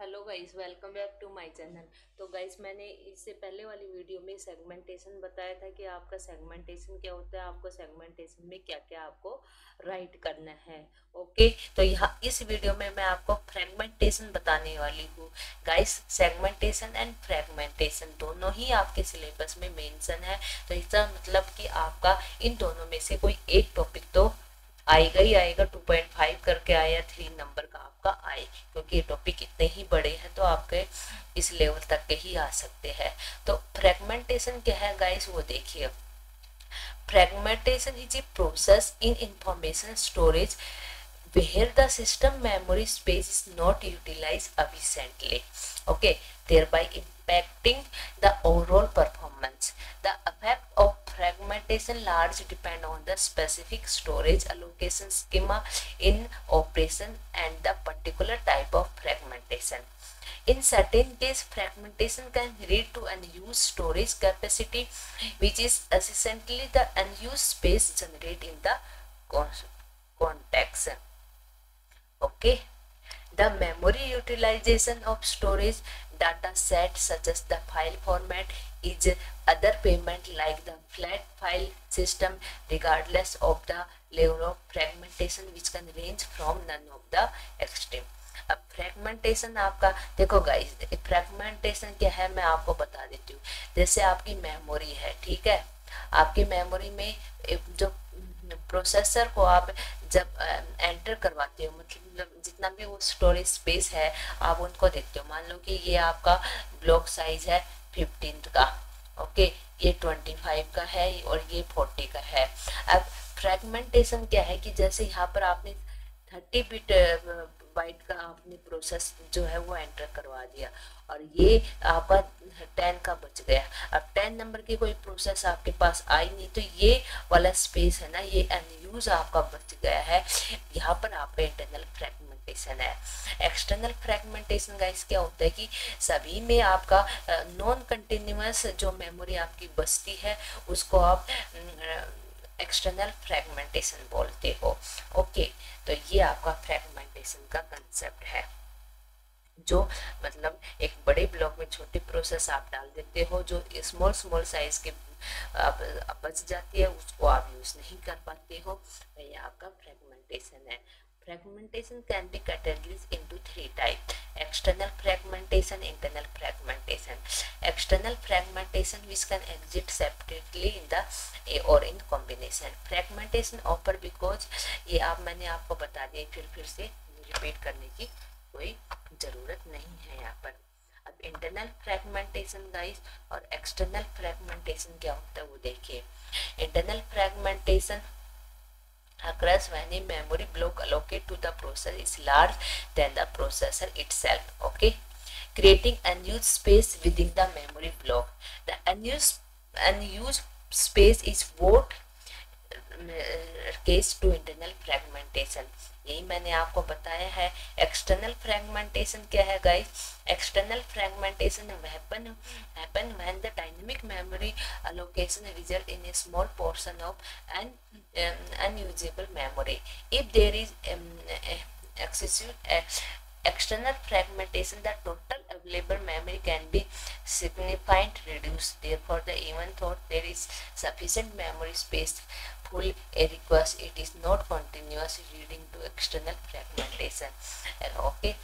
Hello guys, welcome back to my channel. तो guys, मैंने इससे पहले वाली वीडियो में सेगमेंटेशन बताया था कि आपका सेगमेंटेशन क्या होता है, आपको सेगमेंटेशन में क्या क्या आपको राइट करना है। ओके, तो यहाँ इस वीडियो में मैं आपको फ्रेगमेंटेशन बताने वाली हूँ। गाइस, सेगमेंटेशन एंड फ्रेगमेंटेशन दोनों ही आपके सिलेबस में मेंशन है। तो इसका मतलब कि आपका इन दोनों में से कोई एक टॉपिक तो आएगा ही आएगा। 2.5 करके आया, 3 नंबर का आपका आए, क्योंकि ये टॉपिक इतने ही बड़े हैं तो आपके इस लेवल तक के ही आ सकते हैं। तो फ्रेगमेंटेशन क्या है गाइस, वो देखिए। Fragmentation is a process in information storage where the system memory space is not utilized efficiently, okay, thereby impacting the overall performance. The effect of fragmentation largely depend on the specific storage allocation schema in operation and the particular type of fragmentation. In certain cases, fragmentation can lead to unused storage capacity, which is essentially the unused space generated in the context. Okay, the memory utilization of storage data set such as the file format is other payment like the flat file system regardless of the level of fragmentation, which can range from none of the extreme. अब fragmentation आपका देखो guys, fragmentation क्या है मैं आपको बता देती हूँ। जैसे आपकी मेमोरी है, ठीक है, आपकी मेमोरी में जो प्रोसेसर को आप जब एंटर करवाते हो, मतलब जितना भी वो स्टोरेज स्पेस है आप उनको देखते हो। मान लो कि ये आपका ब्लॉक साइज है 15 का, ओके, ये 25 का है और ये 40 का है। अब फ्रेगमेंटेशन क्या है कि जैसे यहाँ पर आपने 30 बिट बाइट का आपने प्रोसेस जो है वो एंटर करवा दिया और ये आपका 10 का बच गया। अब 10 नंबर की कोई प्रोसेस आपके पास आई नहीं, तो ये वाला स्पेस है ना, ये अनयूज आपका बच गया है। यहाँ पर आपका इंटरनल फ्रेगमेंटेशन है। एक्सटर्नल फ्रेगमेंटेशन का इस क्या होता है कि सभी में आपका नॉन कंटिन्यूअस जो मेमोरी आपकी बचती है उसको आप एक्सटर्नल फ्रेगमेंटेशन बोलते हो। ओके, तो ये आपका फ्रेगमेंटेशन का कंसेप्ट है। जो मतलब एक बड़े ब्लॉक में छोटी प्रोसेस आप डाल देते हो, जो स्मॉल स्मॉल साइज के बच जाती है, उसको आप यूज नहीं कर पाते हो, तो ये आपका फ्रेगमेंटेशन है। Fragmentation can be categorized into 3 types: external fragmentation, internal fragmentation. External fragmentation which can exist separately in the or in combination. Fragmentation occur because ये आप मैंने आपको बता दिया, फिर से रिपीट करने की कोई जरूरत नहीं है यहाँ पर। अब इंटरनल फ्रेगमेंटेशन गाइस और एक्सटर्नल फ्रेगमेंटेशन क्या होता है वो देखिए। Internal fragmentation occurs when a memory block allocated to the process is large than the processor itself, okay, creating unused space within the memory block. The unused space is what case to internal fragmentation. यही मैंने आपको बताया है। External fragmentation क्या है guys? External fragmentation happen when the dynamic memory allocation result in a small portion of an unusable memory. If there is excessive external fragmentation, the total available memory can be significantly reduced. Therefore, even though there is sufficient memory space full a request, it is not continuous, leading to external fragmentation. Okay,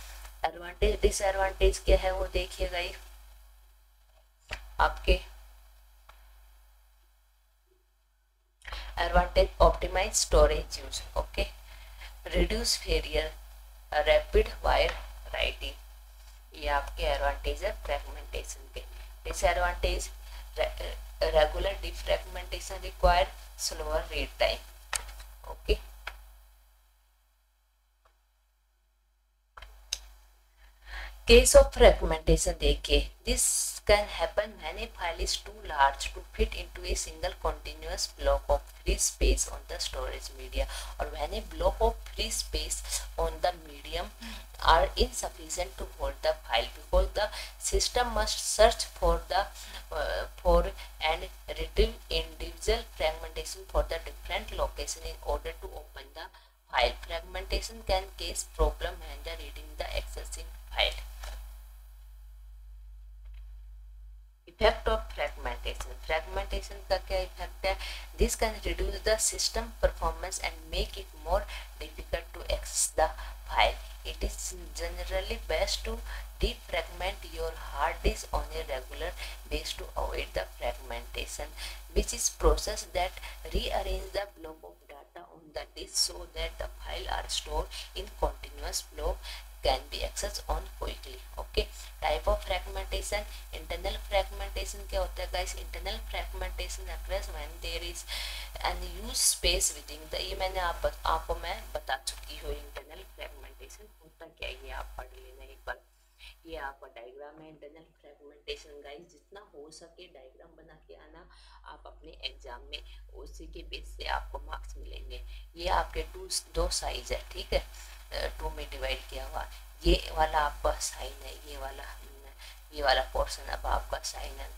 advantage disadvantage क्या है वो देखिएगा। ये आपके advantage optimise storage use, okay, reduce failure, rapid wire writing, ये आपके advantage है fragmentation के। Disadvantage regular defragmentation required slower read time, okay. Case of fragmentation देखिए, this can happen when a file is too large to fit into a single continuous block of free space on the storage media, or when a block of free space on the medium are insufficient to hold the file, because the system must search for and retrieve individual fragmentation for the different location in order to open the file. Fragmentation can cause problem when the reading the excessive file. Effect of fragmentation, fragmentation का क्या effect है? This can reduce the system performance and make it more difficult to access the file. It is generally best to defragment your hard disk on a regular basis to avoid the fragmentation, which is process that rearrange the block of data on the disk so that the file are stored in continuous flow can be accessed on quickly. Okay, type of fragmentation. Internal fragmentation क्या होता है guys? Internal fragmentation occurs when there is unused space within the, ये मैंने आपको मैं बता चुकी हूँ. इंटरनल फ्रेगमेंटेशन होता क्या है ये आप पढ़ लेना एक बार. ये आपका डायग्राम है इंटरनल फ्रेगमेंटेशन गाइस. जितना हो सके डायग्राम बना के आना आप अपने एग्जाम में, उसी के बेस से आपको मार्क्स मिलेंगे. ये आपके दो साइज है, ठीक है, टू में डिवाइड किया हुआ. ये वाला आपका साइन है, ये वाला पोर्शन अब आपका साइन है,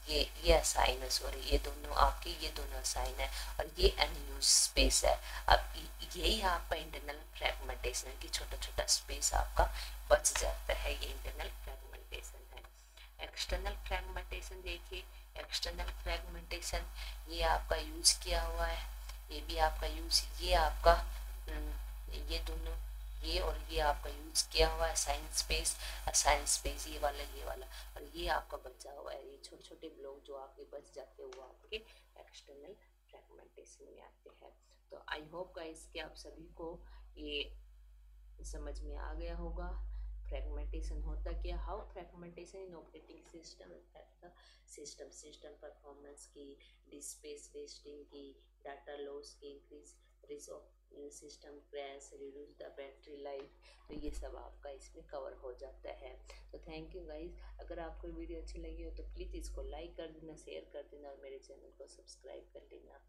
ये साइन है, सॉरी, ये दोनों आपके, ये दोनों साइन है, और ये अनयूज स्पेस है. अब यही आपका इंटरनल फ्रेगमेंटेशन की छोटा छोटा स्पेस आपका बच जाता है. ये इंटरनल फ्रेगमेंटेशन है. एक्सटर्नल फ्रेगमेंटेशन देखिए. एक्सटर्नल फ्रेगमेंटेशन ये आपका यूज किया हुआ है, ये भी आपका यूज, ये आपका ये दोनों, ये और ये आपका यूज किया हुआ है. साइन स्पेस ये वाला, और ये आपका बचा हुआ है. ये छोटे छोटे ब्लॉक जो आपके बच जाते हैं वो आपके एक्सटर्नल फ्रेगमेंटेशन में आते हैं. तो आई होप गाइस कि आप सभी को ये समझ में आ गया होगा. फ्रेगमेंटेशन होता क्या, how fragmentation in operating system effect the system performance की, डिस्पेस वेस्टिंग की, डाटा लॉस की, increase risk of system crash, reduce the battery life. तो ये सब आपका इसमें कवर हो जाता है. तो थैंक यू गाइज. अगर आपको वीडियो अच्छी लगी हो तो प्लीज़ इसको लाइक कर देना, शेयर कर देना और मेरे चैनल को सब्सक्राइब कर लेना.